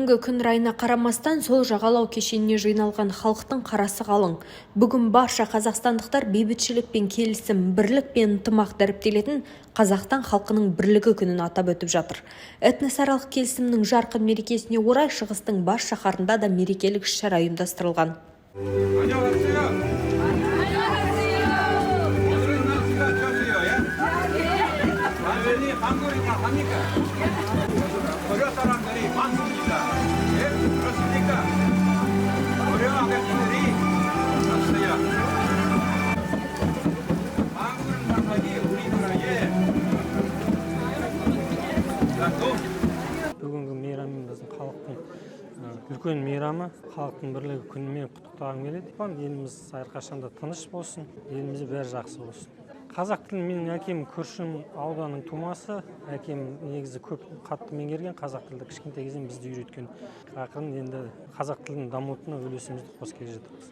Бүгінгі күн райына қарамастан сол жағалау кешеніне жиналған халықтың қарасы қалың. Бүгін барша қазақстандықтар бейбітшілік пен келісім, бірлік пен ынтымақ дәріптелетін Қазақстан халқының бірлігі күнін атап өтіп жатыр. Этносаралық келісімнің жарқын мерекесіне орай шығыстың бас шаһарында да мерекелік іс-шара ұйымдастырылған. Бүгінгі мейрам біздің халықтың үлкен мейрамы, халықтың бірлігі күнімен құттықтағым келеді. Еліміз әрқашанда тыныш болсын, елімізде бәрі жақсы болсын. Қазақ тілін менің әкем Күршім ауданының тумасы, әкем негізі көп қатты меңгерген, қазақ тілді кішкентай кезден бізді үйреткен. Ақырын енді қазақ тілін дамытуына үлесімізді қосып келе жатырмыз.